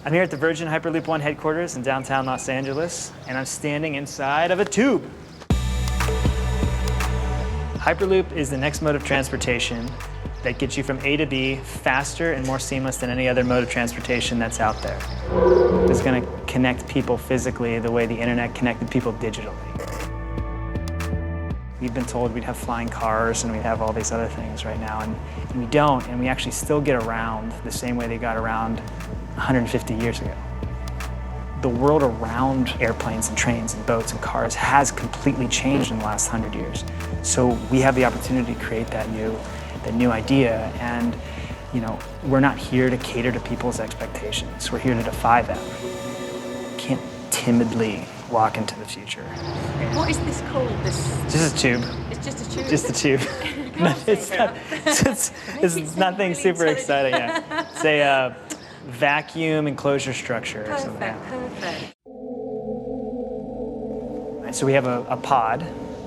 I'm here at the Virgin Hyperloop One headquarters in downtown Los Angeles, and I'm standing inside of a tube. Hyperloop is the next mode of transportation that gets you from A to B faster and more seamless than any other mode of transportation that's out there. It's going to connect people physically the way the internet connected people digitally. We've been told we'd have flying cars and we'd have all these other things right now, and we don't, and we actually still get around the same way they got around 150 years ago. The world around airplanes and trains and boats and cars has completely changed in the last 100 years. So we have the opportunity to create that new idea, and we're not here to cater to people's expectations. We're here to defy them. Can't timidly walk into the future. What is this called? Just a tube. It's just a tube? Just a tube. No, it's nothing super exciting. Yeah. It's a vacuum enclosure structure or something. Perfect. Right, so we have a pod,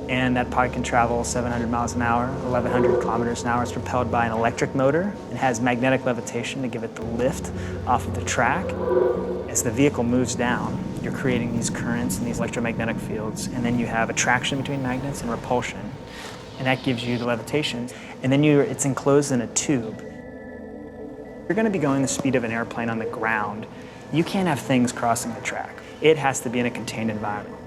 and that pod can travel 700 miles an hour, 1,100 kilometers an hour. It's propelled by an electric motor. It has magnetic levitation to give it the lift off of the track. As the vehicle moves down, you're creating these currents and these electromagnetic fields, and then you have attraction between magnets and repulsion, and that gives you the levitation. And then it's enclosed in a tube. You're going to be going the speed of an airplane on the ground. You can't have things crossing the track. It has to be in a contained environment.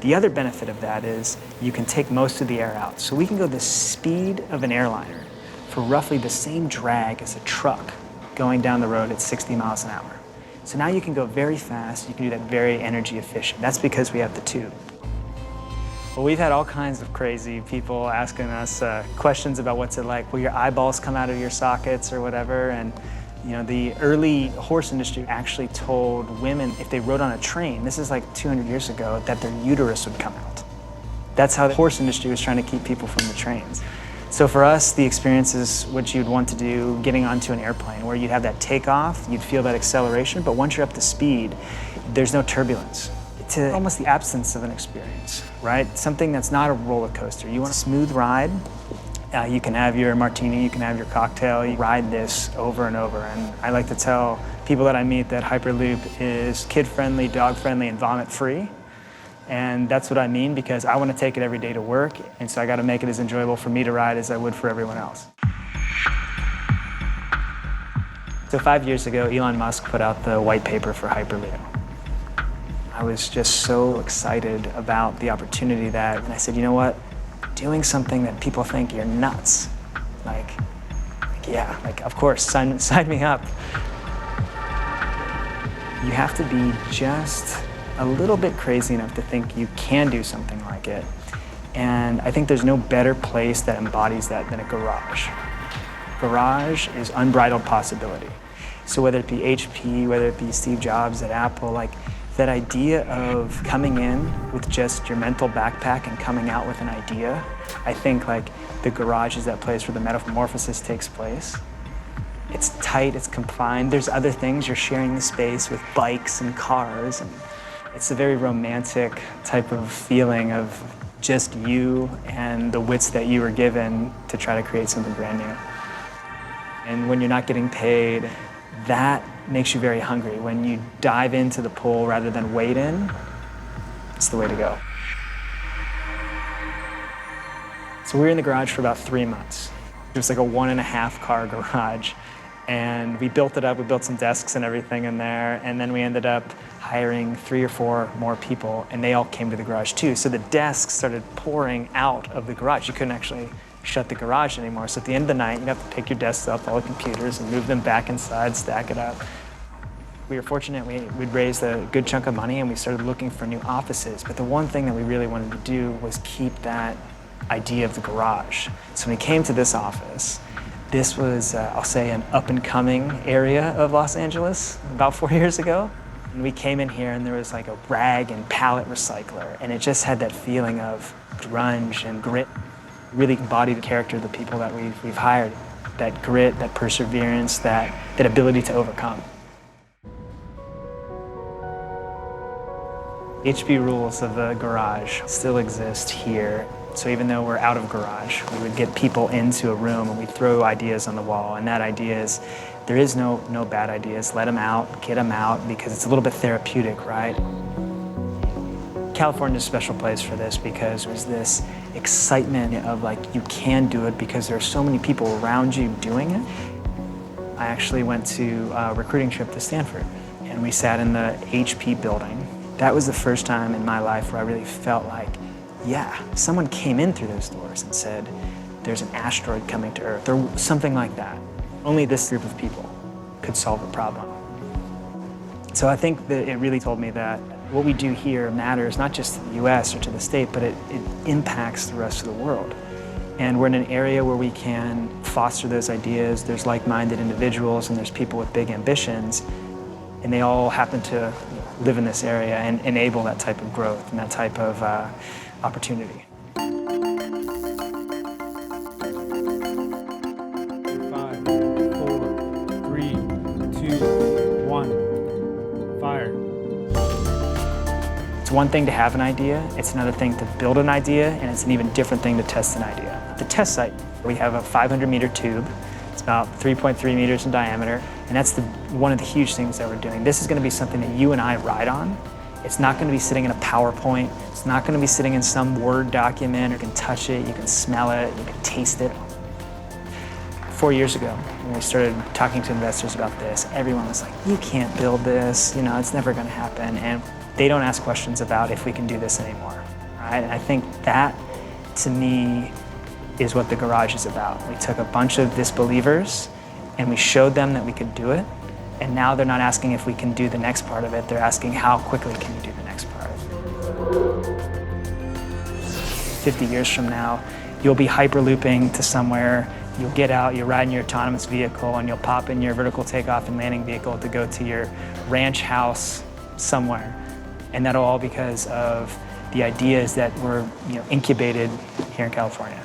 The other benefit of that is you can take most of the air out. So we can go the speed of an airliner for roughly the same drag as a truck going down the road at 60 miles an hour. So now you can go very fast, you can do that very energy efficient. That's because we have the tube. Well, we've had all kinds of crazy people asking us questions about what's it like. Will your eyeballs come out of your sockets or whatever? And the early horse industry actually told women if they rode on a train, this is like 200 years ago, that their uterus would come out. That's how the horse industry was trying to keep people from the trains. So for us, the experience is what you'd want to do getting onto an airplane, where you'd have that takeoff, you'd feel that acceleration, but once you're up to speed, there's no turbulence. It's almost the absence of an experience, right? Something that's not a roller coaster. You want a smooth ride. You can have your martini, you can have your cocktail, you ride this over and over. And I like to tell people that I meet that Hyperloop is kid-friendly, dog-friendly, and vomit-free. And that's what I mean, because I want to take it every day to work, and so I got to make it as enjoyable for me to ride as I would for everyone else. So 5 years ago, Elon Musk put out the white paper for Hyperloop. I was just so excited about the opportunity and I said, you know what? Doing something that people think you're nuts. Of course, sign me up. You have to be just a little bit crazy enough to think you can do something like it. And I think there's no better place that embodies that than a garage. Garage is unbridled possibility. So whether it be HP, whether it be Steve Jobs at Apple, that idea of coming in with just your mental backpack and coming out with an idea, I think the garage is that place where the metamorphosis takes place. It's tight, it's confined. There's other things. You're sharing the space with bikes and cars. And it's a very romantic type of feeling of just you and the wits that you were given to try to create something brand new. And when you're not getting paid, that makes you very hungry. When you dive into the pool rather than wade in, it's the way to go. So we were in the garage for about 3 months. It was like a 1.5 car garage. And we built it up, we built some desks and everything in there, and then we ended up hiring 3 or 4 more people, and they all came to the garage too. So the desks started pouring out of the garage. You couldn't actually shut the garage anymore. So at the end of the night, you'd have to pick your desks up, all the computers, and move them back inside, stack it up. We were fortunate, we'd raised a good chunk of money, and we started looking for new offices. But the one thing that we really wanted to do was keep that idea of the garage. So when we came to this office, this was, I'll say, an up-and-coming area of Los Angeles about 4 years ago. And we came in here and there was a rag and pallet recycler, and it just had that feeling of grunge and grit. Really embodied the character of the people that we've hired. That grit, that perseverance, that ability to overcome. HP rules of the garage still exist here. So even though we're out of garage, we would get people into a room and we'd throw ideas on the wall. And that idea is, there is no bad ideas. Let them out, get them out, because it's a little bit therapeutic, right? California's a special place for this because there's this excitement of like, you can do it because there are so many people around you doing it. I actually went to a recruiting trip to Stanford and we sat in the HP building. That was the first time in my life where I really felt like, yeah, someone came in through those doors and said, there's an asteroid coming to Earth, or something like that. Only this group of people could solve the problem. So I think that it really told me that what we do here matters not just to the US or to the state, but it impacts the rest of the world. And we're in an area where we can foster those ideas. There's like-minded individuals and there's people with big ambitions, and they all happen to live in this area and enable that type of growth and that type of opportunity. 5, 4, 3, 2, 1. Fire. It's one thing to have an idea, it's another thing to build an idea, and it's an even different thing to test an idea. At the test site, we have a 500-meter tube. It's about 3.3 meters in diameter, and that's one of the huge things that we're doing. This is going to be something that you and I ride on. It's not going to be sitting in a PowerPoint. It's not going to be sitting in some Word document. You can touch it, you can smell it, you can taste it. 4 years ago, when we started talking to investors about this, everyone was like, you can't build this, you know, it's never going to happen. And they don't ask questions about if we can do this anymore, right? And I think that, to me, is what the garage is about. We took a bunch of disbelievers and we showed them that we could do it. And now they're not asking if we can do the next part of it, they're asking how quickly can you do the next part. 50 years from now, you'll be hyperlooping to somewhere, you'll get out, you'll ride in your autonomous vehicle, and you'll pop in your vertical takeoff and landing vehicle to go to your ranch house somewhere. And that'll all because of the ideas that were incubated here in California.